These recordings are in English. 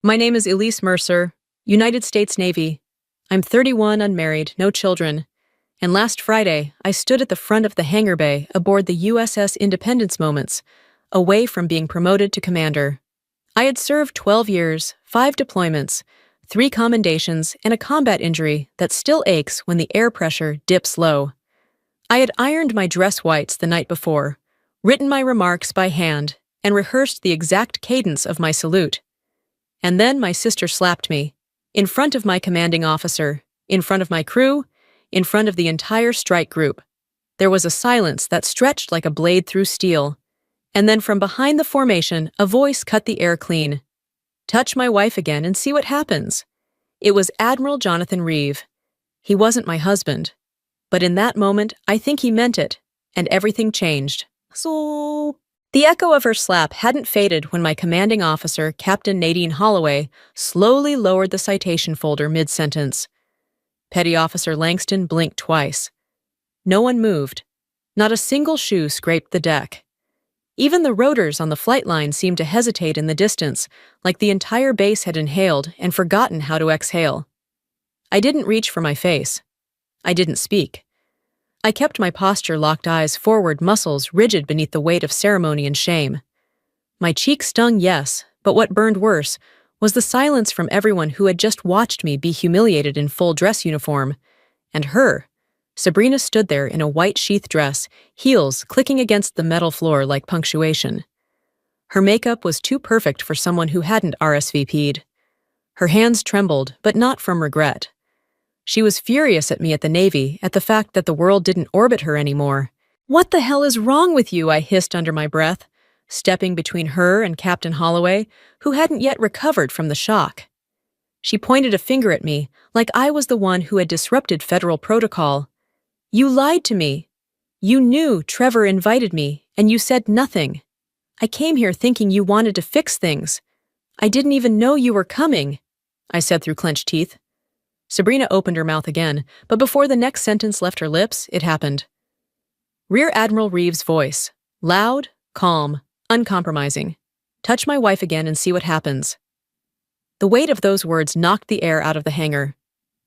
My name is Elise Mercer, United States Navy. I'm 31, unmarried, no children. And last Friday, I stood at the front of the hangar bay aboard the USS Independence Moments, away from being promoted to commander. I had served 12 years, 5 deployments, 3 commendations, and a combat injury that still aches when the air pressure dips low. I had ironed my dress whites the night before, written my remarks by hand, and rehearsed the exact cadence of my salute. And then my sister slapped me, in front of my commanding officer, in front of my crew, in front of the entire strike group. There was a silence that stretched like a blade through steel. And then from behind the formation, a voice cut the air clean. "Touch my wife again and see what happens." It was Admiral Jonathan Reeve. He wasn't my husband. But in that moment, I think he meant it, and everything changed. So... The echo of her slap hadn't faded when my commanding officer, Captain Nadine Holloway, slowly lowered the citation folder mid-sentence. Petty Officer Langston blinked twice. No one moved. Not a single shoe scraped the deck. Even the rotors on the flight line seemed to hesitate in the distance, like the entire base had inhaled and forgotten how to exhale. I didn't reach for my face. I didn't speak. I kept my posture locked, eyes forward, muscles rigid beneath the weight of ceremony and shame. My cheek stung, yes, but what burned worse was the silence from everyone who had just watched me be humiliated in full dress uniform. And her. Sabrina stood there in a white sheath dress, heels clicking against the metal floor like punctuation. Her makeup was too perfect for someone who hadn't RSVP'd. Her hands trembled, but not from regret. She was furious at me at the Navy, at the fact that the world didn't orbit her anymore. "What the hell is wrong with you?" I hissed under my breath, stepping between her and Captain Holloway, who hadn't yet recovered from the shock. She pointed a finger at me, like I was the one who had disrupted federal protocol. "You lied to me. You knew Trevor invited me, and you said nothing. I came here thinking you wanted to fix things. I didn't even know you were coming," I said through clenched teeth. Sabrina opened her mouth again, but before the next sentence left her lips, it happened. Rear Admiral Reeve's voice, loud, calm, uncompromising. "Touch my wife again and see what happens." The weight of those words knocked the air out of the hangar.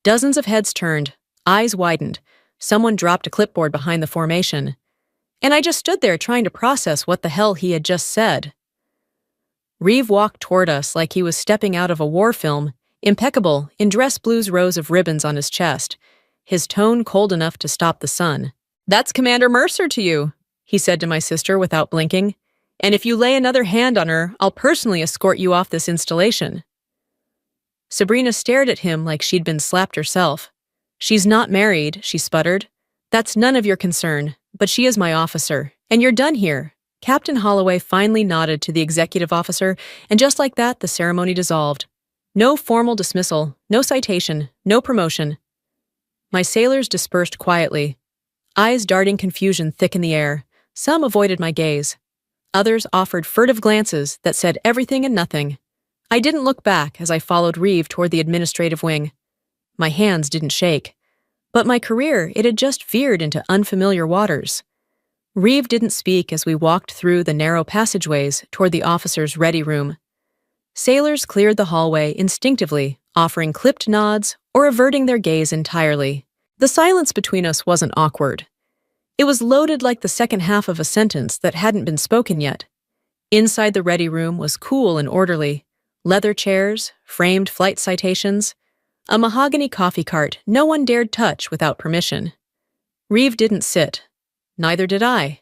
Dozens of heads turned, eyes widened. Someone dropped a clipboard behind the formation. And I just stood there trying to process what the hell he had just said. Reeve walked toward us like he was stepping out of a war film, impeccable, in dress blue's rows of ribbons on his chest, his tone cold enough to stop the sun. "That's Commander Mercer to you," he said to my sister without blinking. "And if you lay another hand on her, I'll personally escort you off this installation." Sabrina stared at him like she'd been slapped herself. "She's not married," she sputtered. "That's none of your concern, but she is my officer, and you're done here." Captain Holloway finally nodded to the executive officer, and just like that, the ceremony dissolved. No formal dismissal, no citation, no promotion. My sailors dispersed quietly, eyes darting confusion thick in the air. Some avoided my gaze. Others offered furtive glances that said everything and nothing. I didn't look back as I followed Reeve toward the administrative wing. My hands didn't shake. But my career, it had just veered into unfamiliar waters. Reeve didn't speak as we walked through the narrow passageways toward the officers' ready room. Sailors cleared the hallway instinctively, offering clipped nods or averting their gaze entirely. The silence between us wasn't awkward. It was loaded like the second half of a sentence that hadn't been spoken yet. Inside the ready room was cool and orderly. Leather chairs, framed flight citations, a mahogany coffee cart no one dared touch without permission. Reeve didn't sit. Neither did I.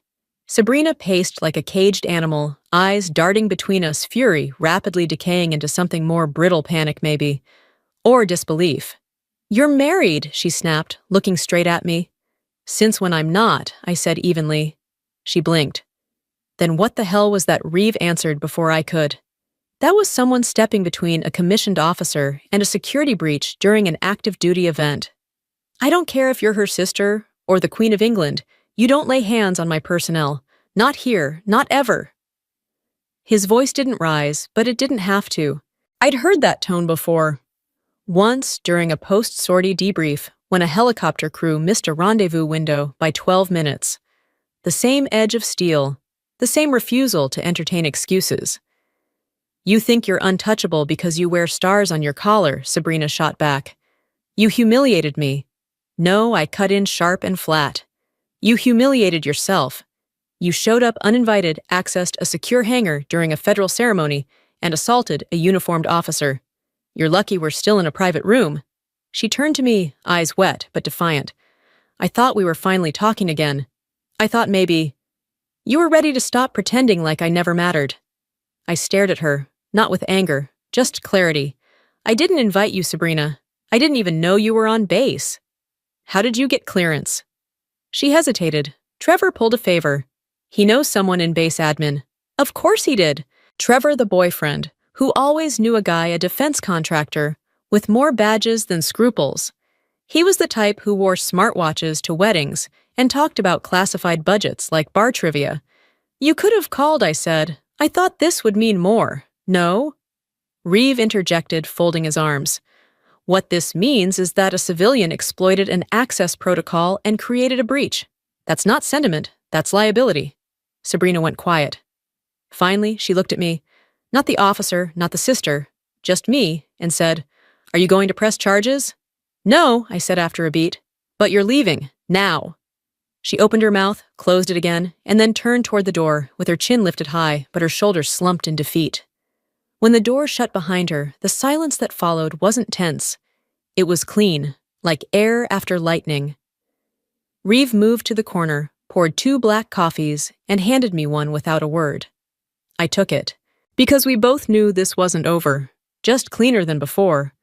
Sabrina paced like a caged animal, eyes darting between us, fury rapidly decaying into something more brittle, panic maybe. Or disbelief. "You're married," she snapped, looking straight at me. "Since when I'm not," I said evenly. She blinked. Then what the hell was that? Reeve answered before I could. That was someone stepping between a commissioned officer and a security breach during an active duty event. "I don't care if you're her sister or the Queen of England. You don't lay hands on my personnel. Not here, not ever." His voice didn't rise, but it didn't have to. I'd heard that tone before. Once, during a post-sortie debrief, when a helicopter crew missed a rendezvous window by 12 minutes. The same edge of steel, the same refusal to entertain excuses. You think you're untouchable because you wear stars on your collar, Sabrina shot back. You humiliated me. No, I cut in sharp and flat. You humiliated yourself. You showed up uninvited, accessed a secure hangar during a federal ceremony, and assaulted a uniformed officer. You're lucky we're still in a private room. She turned to me, eyes wet but defiant. I thought we were finally talking again. I thought maybe you were ready to stop pretending like I never mattered. I stared at her, not with anger, just clarity. I didn't invite you, Sabrina. I didn't even know you were on base. How did you get clearance? She hesitated. Trevor pulled a favor. He knows someone in base admin. Of course he did. Trevor, the boyfriend, who always knew a defense contractor, with more badges than scruples. He was the type who wore smartwatches to weddings and talked about classified budgets like bar trivia. You could have called, I said. I thought this would mean more. No? Reeve interjected, folding his arms. What this means is that a civilian exploited an access protocol and created a breach. That's not sentiment, that's liability. Sabrina went quiet. Finally, she looked at me, not the officer, not the sister, just me, and said, Are you going to press charges? No, I said after a beat, but you're leaving, now. She opened her mouth, closed it again, and then turned toward the door, with her chin lifted high, but her shoulders slumped in defeat. When the door shut behind her, the silence that followed wasn't tense. It was clean, like air after lightning. Reeve moved to the corner, poured 2 black coffees, and handed me one without a word. I took it, because we both knew this wasn't over, just cleaner than before.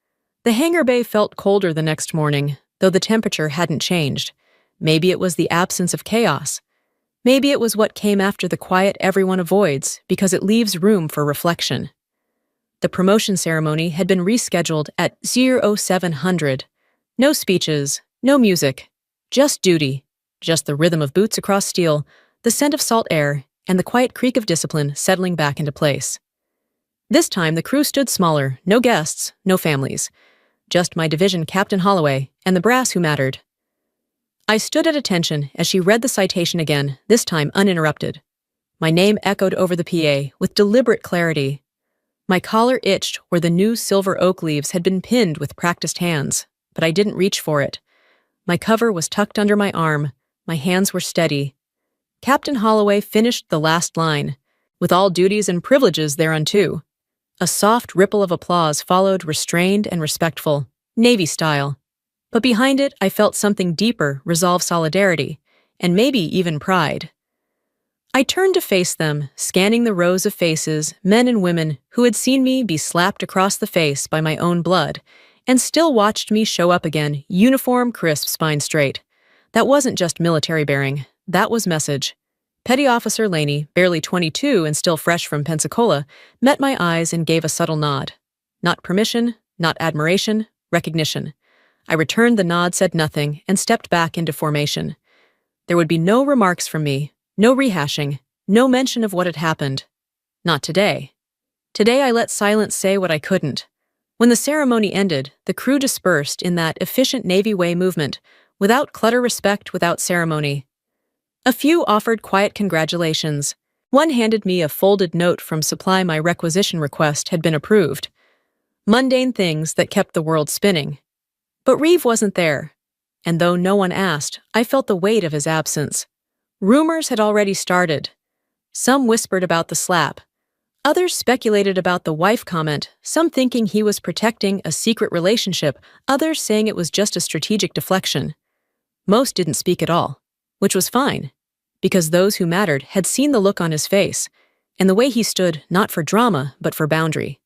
The hangar bay felt colder the next morning, though the temperature hadn't changed. Maybe it was the absence of chaos. Maybe it was what came after the quiet everyone avoids, because it leaves room for reflection. The promotion ceremony had been rescheduled at 0700. No speeches, no music, just duty, just the rhythm of boots across steel, the scent of salt air, and the quiet creak of discipline settling back into place. This time the crew stood smaller, no guests, no families. Just my division Captain Holloway and the brass who mattered. I stood at attention as she read the citation again, this time uninterrupted. My name echoed over the PA with deliberate clarity. My collar itched where the new silver oak leaves had been pinned with practiced hands, but I didn't reach for it. My cover was tucked under my arm. My hands were steady. Captain Holloway finished the last line, with all duties and privileges thereunto. A soft ripple of applause followed, restrained and respectful, Navy style. But behind it, I felt something deeper, resolve solidarity, and maybe even pride. I turned to face them, scanning the rows of faces, men and women, who had seen me be slapped across the face by my own blood, and still watched me show up again, uniform, crisp, spine straight. That wasn't just military bearing, that was message. Petty Officer Laney, barely 22 and still fresh from Pensacola, met my eyes and gave a subtle nod. Not permission, not admiration, recognition. I returned the nod, said nothing, and stepped back into formation. There would be no remarks from me, no rehashing, no mention of what had happened. Not today. Today I let silence say what I couldn't. When the ceremony ended, the crew dispersed in that efficient Navy way movement, without clutter, respect, without ceremony. A few offered quiet congratulations. One handed me a folded note from supply my requisition request had been approved. Mundane things that kept the world spinning. But Reeve wasn't there, and though no one asked, I felt the weight of his absence. Rumors had already started. Some whispered about the slap. Others speculated about the wife comment, some thinking he was protecting a secret relationship, others saying it was just a strategic deflection. Most didn't speak at all, which was fine, because those who mattered had seen the look on his face, and the way he stood not for drama, but for boundary.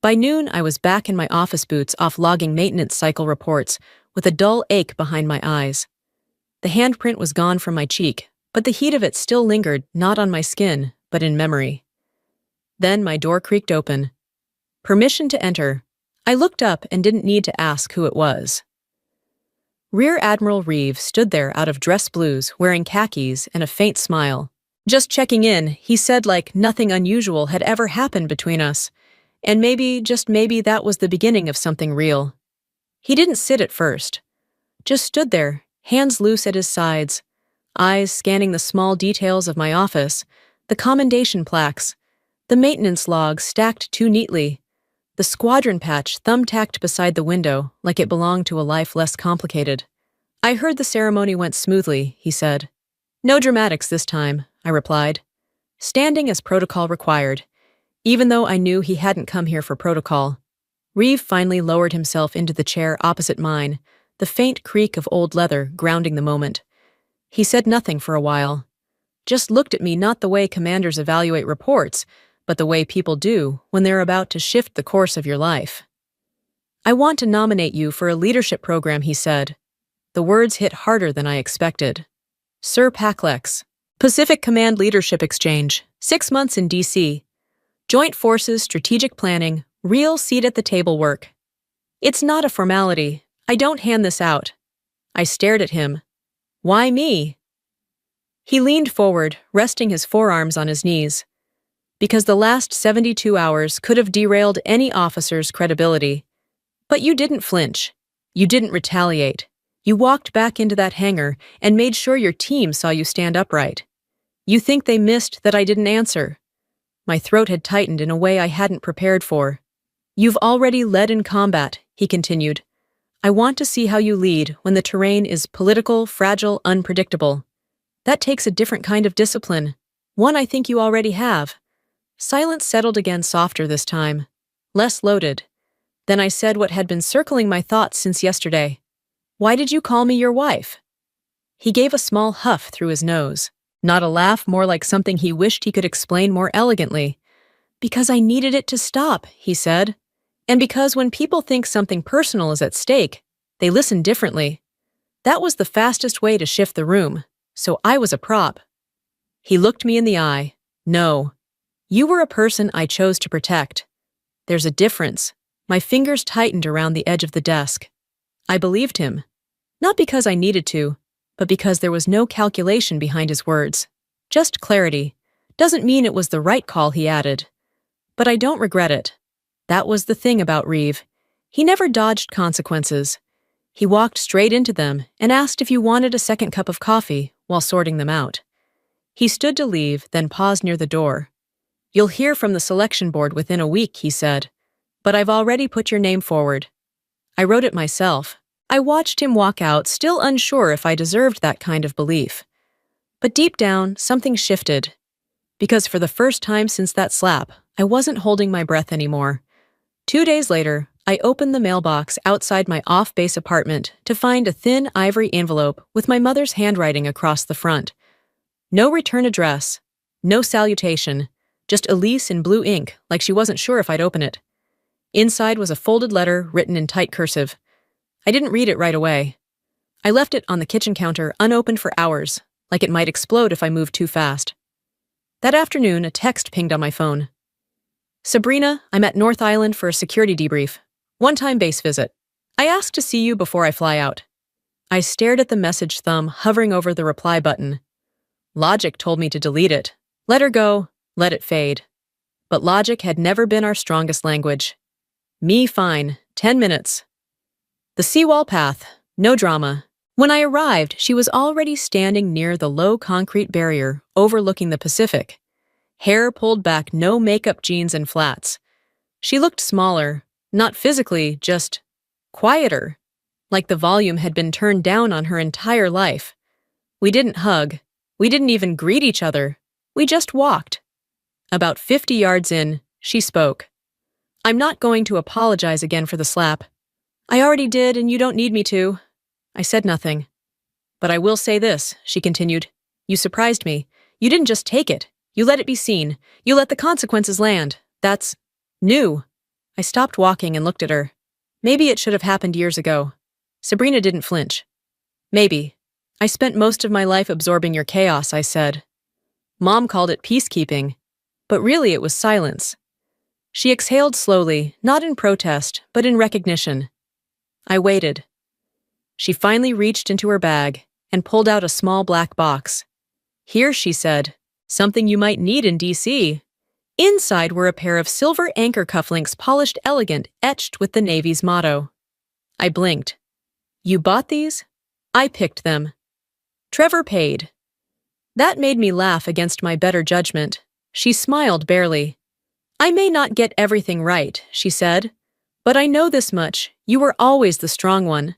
By noon, I was back in my office boots off logging maintenance cycle reports, with a dull ache behind my eyes. The handprint was gone from my cheek, but the heat of it still lingered, not on my skin, but in memory. Then my door creaked open. Permission to enter. I looked up and didn't need to ask who it was. Rear Admiral Reeve stood there out of dress blues, wearing khakis and a faint smile. Just checking in, he said like nothing unusual had ever happened between us. And maybe, just maybe, that was the beginning of something real. He didn't sit at first. Just stood there, hands loose at his sides, eyes scanning the small details of my office, the commendation plaques, The maintenance log stacked too neatly, the squadron patch thumbtacked beside the window like it belonged to a life less complicated. I heard the ceremony went smoothly, he said. No dramatics this time, I replied, standing as protocol required, even though I knew he hadn't come here for protocol. Reeve finally lowered himself into the chair opposite mine, the faint creak of old leather grounding the moment. He said nothing for a while, just looked at me not the way commanders evaluate reports, but the way people do when they're about to shift the course of your life. I want to nominate you for a leadership program, he said. The words hit harder than I expected. Sir Paclex, Pacific Command Leadership Exchange, 6 months in D.C. Joint Forces Strategic Planning, real seat-at-the-table work. It's not a formality. I don't hand this out. I stared at him. Why me? He leaned forward, resting his forearms on his knees. Because the last 72 hours could have derailed any officer's credibility. But you didn't flinch. You didn't retaliate. You walked back into that hangar and made sure your team saw you stand upright. You think they missed that I didn't answer? My throat had tightened in a way I hadn't prepared for. You've already led in combat, he continued. I want to see how you lead when the terrain is political, fragile, unpredictable. That takes a different kind of discipline, one I think you already have. Silence settled again, softer this time, less loaded. Then I said what had been circling my thoughts since yesterday. Why did you call me your wife? He gave a small huff through his nose, not a laugh, more like something he wished he could explain more elegantly. Because I needed it to stop, he said. And because when people think something personal is at stake, they listen differently. That was the fastest way to shift the room, so I was a prop. He looked me in the eye. No. You were a person I chose to protect. There's a difference. My fingers tightened around the edge of the desk. I believed him. Not because I needed to, but because there was no calculation behind his words. Just clarity. Doesn't mean it was the right call, he added. But I don't regret it. That was the thing about Reeve. He never dodged consequences. He walked straight into them and asked if you wanted a second cup of coffee while sorting them out. He stood to leave, then paused near the door. You'll hear from the selection board within a week, he said. But I've already put your name forward. I wrote it myself. I watched him walk out, still unsure if I deserved that kind of belief. But deep down, something shifted. Because for the first time since that slap, I wasn't holding my breath anymore. 2 days later, I opened the mailbox outside my off-base apartment to find a thin ivory envelope with my mother's handwriting across the front. No return address, no salutation, just Elise in blue ink, like she wasn't sure if I'd open it. Inside was a folded letter written in tight cursive. I didn't read it right away. I left it on the kitchen counter unopened for hours, like it might explode if I moved too fast. That afternoon, a text pinged on my phone. Sabrina, I'm at North Island for a security debrief. One-time base visit. I asked to see you before I fly out. I stared at the message thumb hovering over the reply button. Logic told me to delete it. Let her go, let it fade. But logic had never been our strongest language. Me fine, 10 minutes. The seawall path, no drama. When I arrived, she was already standing near the low concrete barrier overlooking the Pacific. Hair pulled back, no makeup, jeans and flats. She looked smaller, not physically, just quieter, like the volume had been turned down on her entire life. We didn't hug. We didn't even greet each other. We just walked. About 50 yards in, she spoke. I'm not going to apologize again for the slap. I already did, and you don't need me to. I said nothing. But I will say this, she continued. You surprised me. You didn't just take it. You let it be seen. You let the consequences land. That's new. I stopped walking and looked at her. Maybe it should have happened years ago. Sabrina didn't flinch. Maybe. I spent most of my life absorbing your chaos, I said. Mom called it peacekeeping. But really it was silence. She exhaled slowly, not in protest, but in recognition. I waited. She finally reached into her bag and pulled out a small black box. Here, she said, something you might need in D.C. Inside were a pair of silver anchor cufflinks, polished elegant, etched with the Navy's motto. I blinked. You bought these? I picked them. Trevor paid. That made me laugh against my better judgment. She smiled barely. I may not get everything right, she said, but I know this much. You were always the strong one.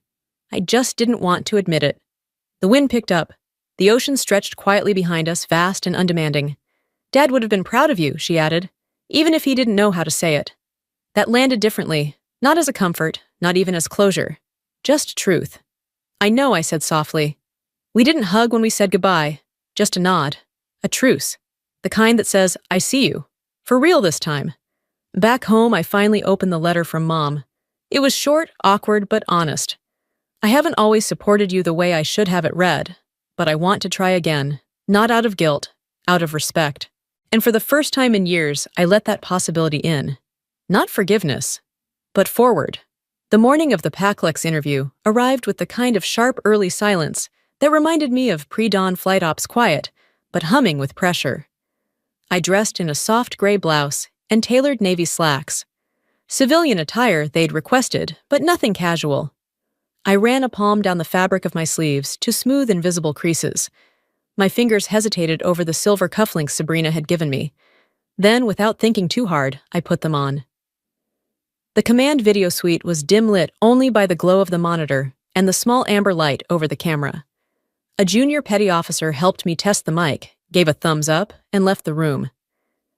I just didn't want to admit it. The wind picked up. The ocean stretched quietly behind us, vast and undemanding. Dad would have been proud of you, she added, even if he didn't know how to say it. That landed differently, not as a comfort, not even as closure. Just truth. I know, I said softly. We didn't hug when we said goodbye, just a nod. A truce. The kind that says, I see you. For real this time. Back home, I finally opened the letter from Mom. It was short, awkward, but honest. I haven't always supported you the way I should have it read, but I want to try again, not out of guilt, out of respect. And for the first time in years, I let that possibility in. Not forgiveness, but forward. The morning of the PACLEX interview arrived with the kind of sharp early silence that reminded me of pre-dawn flight ops quiet, but humming with pressure. I dressed in a soft gray blouse and tailored navy slacks. Civilian attire they'd requested, but nothing casual. I ran a palm down the fabric of my sleeves to smooth invisible creases. My fingers hesitated over the silver cufflinks Sabrina had given me. Then, without thinking too hard, I put them on. The command video suite was dim-lit only by the glow of the monitor and the small amber light over the camera. A junior petty officer helped me test the mic, gave a thumbs up, and left the room.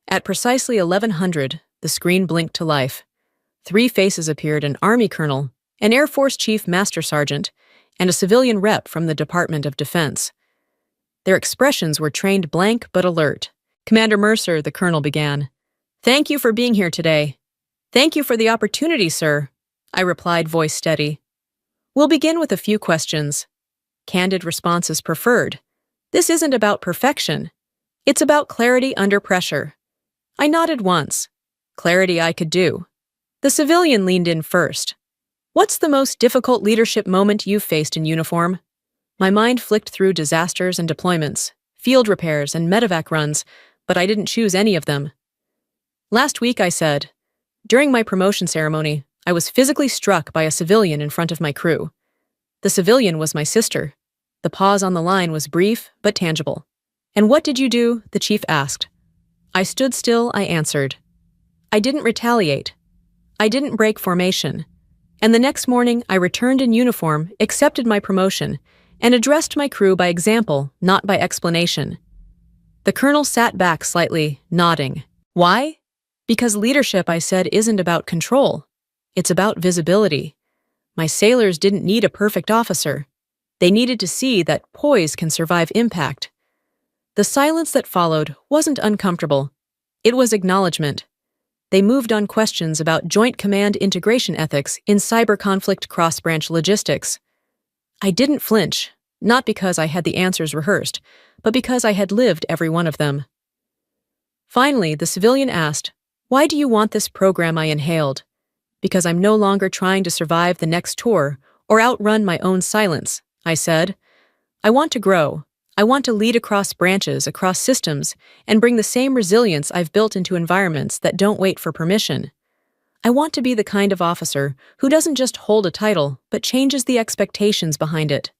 At precisely 1100, the screen blinked to life. 3 faces appeared: an Army colonel, an Air Force Chief Master Sergeant, and a civilian rep from the Department of Defense. Their expressions were trained blank but alert. Commander Mercer, the colonel began. Thank you for being here today. Thank you for the opportunity, sir, I replied, voice steady. We'll begin with a few questions. Candid responses preferred. This isn't about perfection. It's about clarity under pressure. I nodded once. Clarity I could do. The civilian leaned in first. What's the most difficult leadership moment you've faced in uniform? My mind flicked through disasters and deployments, field repairs and medevac runs, but I didn't choose any of them. Last week, I said. During my promotion ceremony, I was physically struck by a civilian in front of my crew. The civilian was my sister. The pause on the line was brief but tangible. And what did you do? The chief asked. I stood still, I answered. I didn't retaliate. I didn't break formation. And the next morning, I returned in uniform, accepted my promotion, and addressed my crew by example, not by explanation. The colonel sat back slightly, nodding. Why? Because leadership, I said, isn't about control. It's about visibility. My sailors didn't need a perfect officer. They needed to see that poise can survive impact. The silence that followed wasn't uncomfortable. It was acknowledgement. They moved on questions about joint command integration ethics in cyber conflict cross-branch logistics. I didn't flinch, not because I had the answers rehearsed, but because I had lived every one of them. Finally, the civilian asked, Why do you want this program? I inhaled. Because I'm no longer trying to survive the next tour or outrun my own silence, I said. I want to grow. I want to lead across branches, across systems, and bring the same resilience I've built into environments that don't wait for permission. I want to be the kind of officer who doesn't just hold a title, but changes the expectations behind it.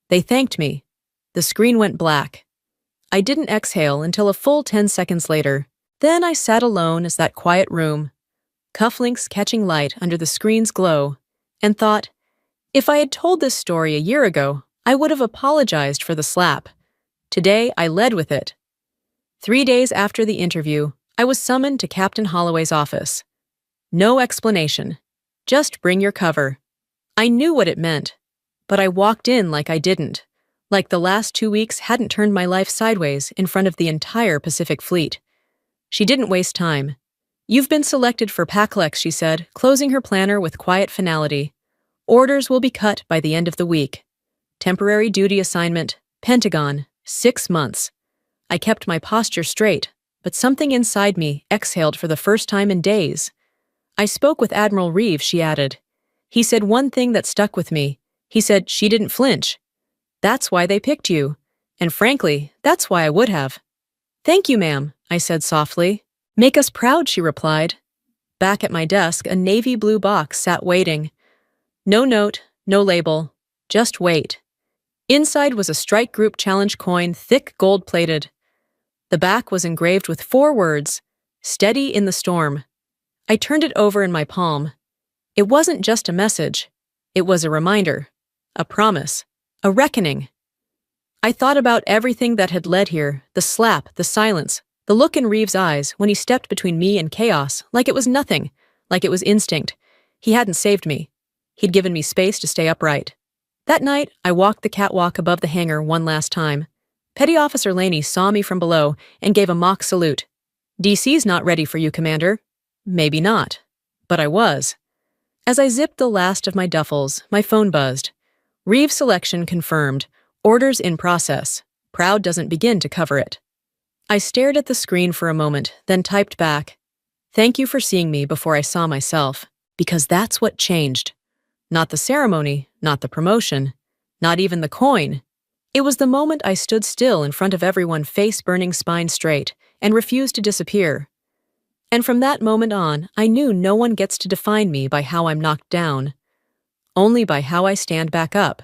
They thanked me. The screen went black. I didn't exhale until a full 10 seconds later. Then I sat alone as that quiet room, cufflinks catching light under the screen's glow, and thought, if I had told this story a year ago, I would have apologized for the slap. Today, I led with it. 3 days after the interview, I was summoned to Captain Holloway's office. No explanation. Just bring your cover. I knew what it meant, but I walked in like I didn't, like the last 2 weeks hadn't turned my life sideways in front of the entire Pacific Fleet. She didn't waste time. You've been selected for PACLEX, she said, closing her planner with quiet finality. Orders will be cut by the end of the week. Temporary duty assignment, Pentagon, 6 months. I kept my posture straight, but something inside me exhaled for the first time in days. I spoke with Admiral Reeves, she added. He said one thing that stuck with me. He said she didn't flinch. That's why they picked you. And frankly, that's why I would have. Thank you, ma'am, I said softly. Make us proud, she replied. Back at my desk, a navy blue box sat waiting. No note, no label, just wait. Inside was a Strike Group Challenge coin, thick gold-plated. The back was engraved with 4 words, steady in the storm. I turned it over in my palm. It wasn't just a message. It was a reminder, a promise, a reckoning. I thought about everything that had led here, the slap, the silence, the look in Reeves' eyes when he stepped between me and chaos, like it was nothing, like it was instinct. He hadn't saved me. He'd given me space to stay upright. That night, I walked the catwalk above the hangar one last time. Petty Officer Laney saw me from below and gave a mock salute. DC's not ready for you, Commander. Maybe not. But I was. As I zipped the last of my duffels, my phone buzzed. Reeves' selection confirmed. Orders in process. Proud doesn't begin to cover it. I stared at the screen for a moment, then typed back, "Thank you for seeing me before I saw myself, because that's what changed. Not the ceremony, not the promotion, not even the coin. It was the moment I stood still in front of everyone, face burning, spine straight, and refused to disappear. And from that moment on, I knew no one gets to define me by how I'm knocked down, only by how I stand back up."